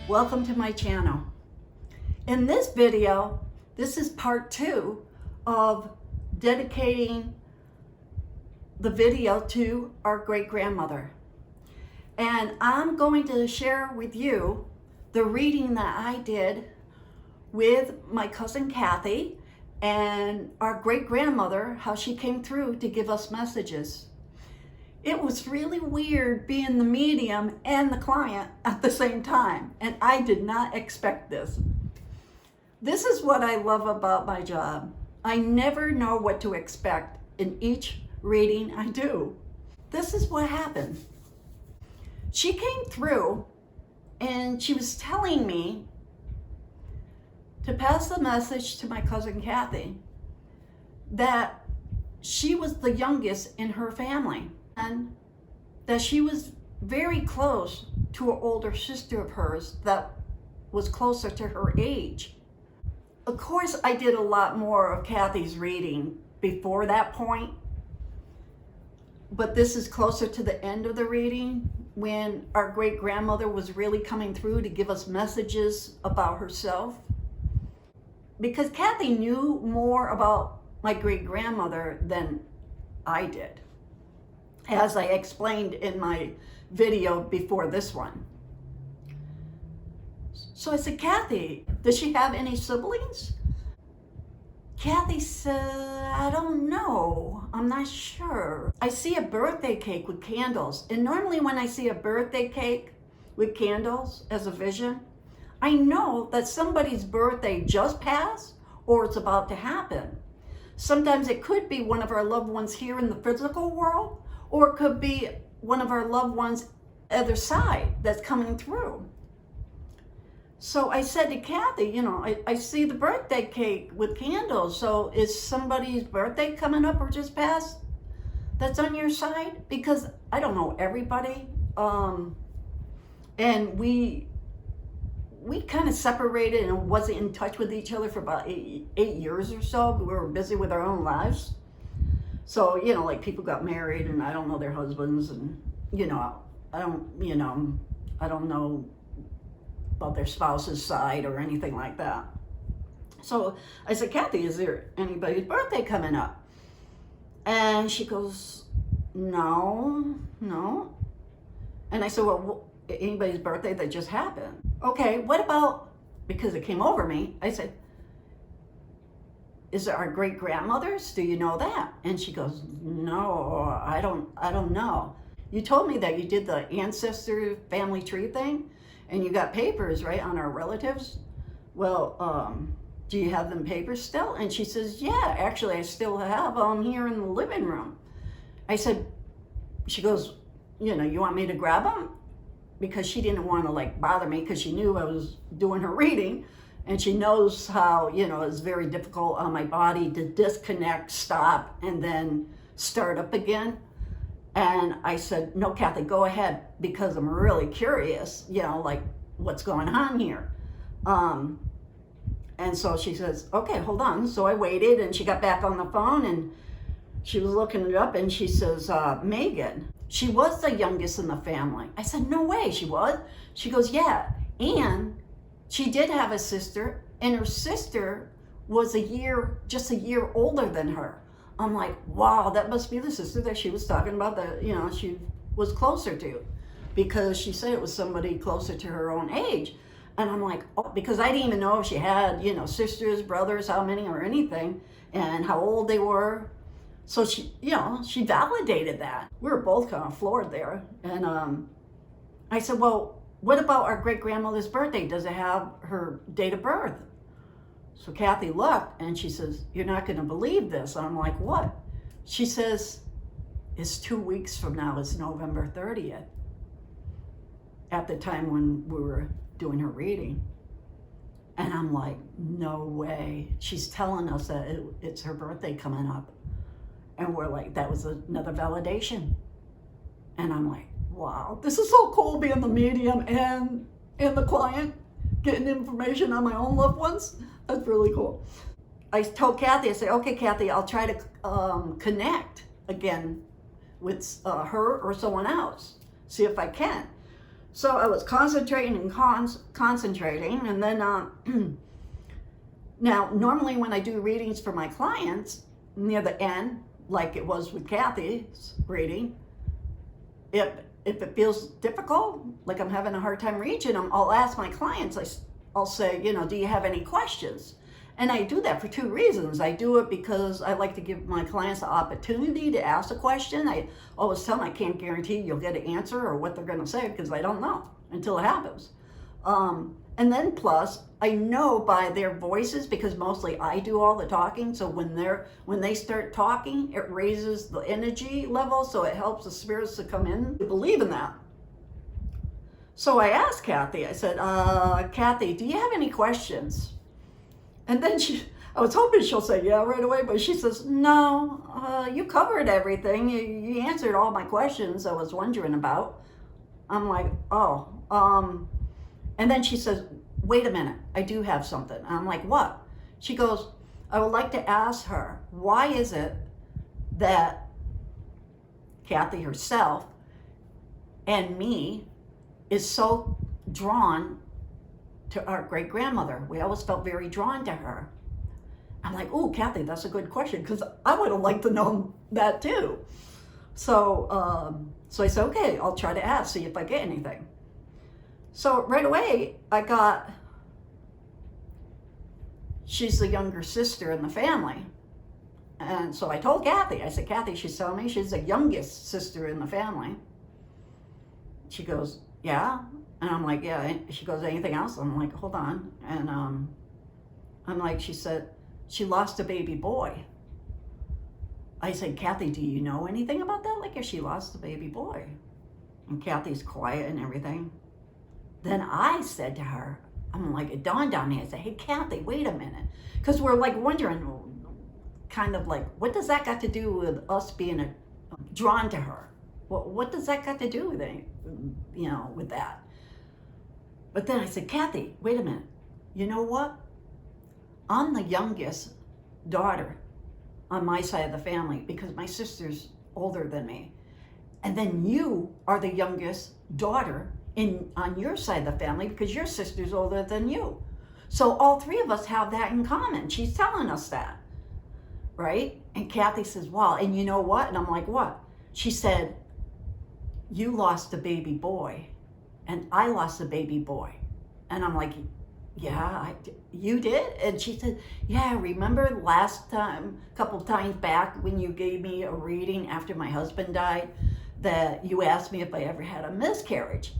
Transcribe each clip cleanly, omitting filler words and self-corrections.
Welcome to my channel. In this video, this is part 2 of dedicating the video to our great-grandmother. And I'm going to share with you the reading that I did with my cousin Kathy and our great-grandmother, how she came through to give us messages. It was really weird being the medium and the client at the same time, and I did not expect this. This is what I love about my job. I never know what to expect in each reading I do. This is what happened. She came through and she was telling me to pass the message to my cousin Kathy that she was the youngest in her family, and that she was very close to an older sister of hers that was closer to her age. Of course, I did a lot more of Kathy's reading before that point, but this is closer to the end of the reading when our great-grandmother was really coming through to give us messages about herself. Because Kathy knew more about my great-grandmother than I did, as I explained in my video before this one. So I said, Kathy, does she have any siblings? Kathy said, I don't know. I'm not sure. I see a birthday cake with candles. And normally when I see a birthday cake with candles as a vision, I know that somebody's birthday just passed or it's about to happen. Sometimes it could be one of our loved ones here in the physical world, or it could be one of our loved ones other side that's coming through. So I said to Kathy, I see the birthday cake with candles. So is somebody's birthday coming up or just passed that's on your side? Because I don't know everybody. And we kind of separated and wasn't in touch with each other for about eight years or so. We were busy with our own lives. So, like people got married and I don't know their husbands, and, I don't know about their spouse's side or anything like that. So I said, Kathy, is there anybody's birthday coming up? And she goes, no. And I said, well, anybody's birthday that just happened? Okay, what about, because it came over me, I said, is it our great-grandmothers? Do you know that? And she goes, no, I don't know. You told me that you did the ancestor family tree thing and you got papers, right, on our relatives. Well, do you have them papers still? And she says, yeah, actually I still have them here in the living room. I said, she goes, you want me to grab them? Because she didn't want to bother me because she knew I was doing her reading. And she knows how, it's very difficult on my body to disconnect, stop, and then start up again. And I said, no, Kathy, go ahead, because I'm really curious, what's going on here. And so she says, okay, hold on. So I waited, and she got back on the phone, and she was looking it up, and she says, Megan, she was the youngest in the family. I said, no way, she was? She goes, yeah, and she did have a sister, and her sister was just a year older than her. I'm like, wow, that must be the sister that she was talking about that, she was closer to, because she said it was somebody closer to her own age. And I'm like, oh, because I didn't even know if she had, sisters, brothers, how many or anything, and how old they were. So she, she validated that. We were both kind of floored there. And I said, well, what about our great-grandmother's birthday? Does it have her date of birth? So Kathy looked and she says, you're not going to believe this. And I'm like, what? She says, it's 2 weeks from now. It's November 30th. At the time when we were doing her reading. And I'm like, no way. She's telling us that it's her birthday coming up. And we're like, that was another validation. And I'm like, wow, this is so cool being the medium and the client, getting information on my own loved ones. That's really cool. I told Kathy, I said, okay, Kathy, I'll try to connect again with her or someone else, see if I can. So I was concentrating and concentrating, and then now normally when I do readings for my clients near the end, like it was with Kathy's reading, if it feels difficult, like I'm having a hard time reaching them, I'll ask my clients, I'll say, do you have any questions? And I do that for two reasons. I do it because I like to give my clients the opportunity to ask a question. I always tell them I can't guarantee you'll get an answer or what they're going to say, because I don't know until it happens. And then plus, I know by their voices, because mostly I do all the talking. So when they start talking, it raises the energy level. So it helps the spirits to come in. I believe in that. So I asked Kathy, I said, Kathy, do you have any questions? And then I was hoping she'll say yeah right away, but she says, no, you covered everything. You answered all my questions I was wondering about. I'm like, oh. And then she says, wait a minute, I do have something. And I'm like, what? She goes, I would like to ask her, why is it that Kathy herself and me is so drawn to our great-grandmother? We always felt very drawn to her. I'm like, oh, Kathy, that's a good question, because I would have liked to know that too. So I said, okay, I'll try to ask, see if I get anything. So right away, I got, she's the younger sister in the family. And so I told Kathy, I said, Kathy, she's telling me she's the youngest sister in the family. She goes, yeah. And I'm like, yeah. She goes, anything else? I'm like, hold on. And I'm like, she said, she lost a baby boy. I said, Kathy, do you know anything about that? Like if she lost a baby boy? And Kathy's quiet and everything. Then I said to her, I'm like, it dawned on me. I said, hey, Kathy, wait a minute. Because we're like wondering, kind of like, what does that got to do with us being drawn to her? What does that got to do with it, with that? But then I said, Kathy, wait a minute. You know what? I'm the youngest daughter on my side of the family because my sister's older than me. And then you are the youngest daughter on your side of the family because your sister's older than you. So all three of us have that in common. She's telling us that, right? And Kathy says, wow, and you know what? And I'm like, what? She said, you lost a baby boy and I lost a baby boy. And I'm like, yeah, you did? And she said, yeah, remember last time, a couple of times back when you gave me a reading after my husband died, that you asked me if I ever had a miscarriage,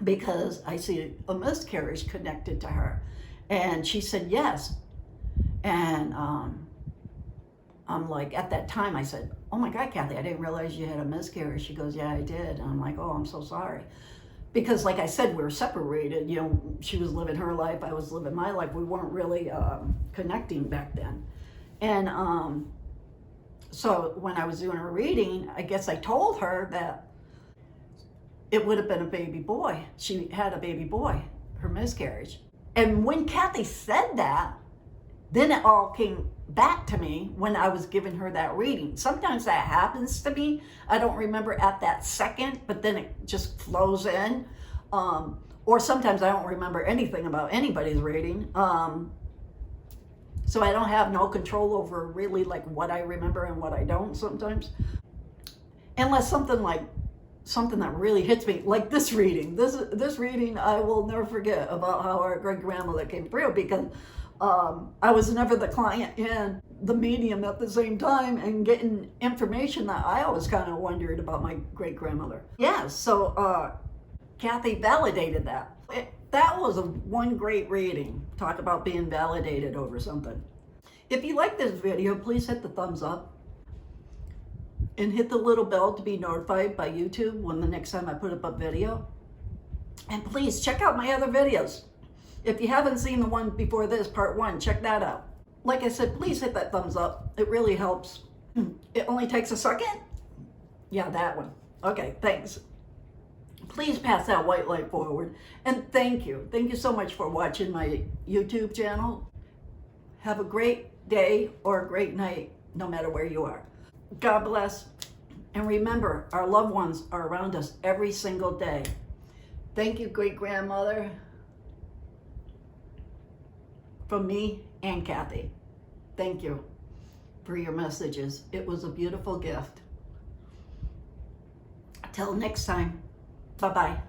because I see a miscarriage connected to her. And she said, yes. And I'm like, at that time I said, oh my God, Kathy, I didn't realize you had a miscarriage. She goes, yeah, I did. And I'm like, oh, I'm so sorry. Because like I said, we were separated. She was living her life, I was living my life. We weren't really connecting back then. And so when I was doing her reading, I guess I told her that it would have been a baby boy. She had a baby boy, her miscarriage. And when Kathy said that, then it all came back to me when I was giving her that reading. Sometimes that happens to me. I don't remember at that second, but then it just flows in. Or sometimes I don't remember anything about anybody's reading. So I don't have no control over really like what I remember and what I don't sometimes. Unless something that really hits me, like this reading. This reading I will never forget, about how our great-grandmother came through, because I was never the client and the medium at the same time, and getting information that I always kind of wondered about my great-grandmother. Yeah, so Kathy validated that. That was one great reading. Talk about being validated over something. If you like this video, please hit the thumbs up and hit the little bell to be notified by YouTube when the next time I put up a video. And please check out my other videos. If you haven't seen the one before this, part 1, check that out. Like I said, please hit that thumbs up. It really helps. It only takes a second. Yeah, that one. Okay, thanks. Please pass that white light forward. And thank you. Thank you so much for watching my YouTube channel. Have a great day or a great night, no matter where you are. God bless. And remember, our loved ones are around us every single day. Thank you, great grandmother, from me and Kathy. Thank you for your messages. It was a beautiful gift. Till next time, bye-bye.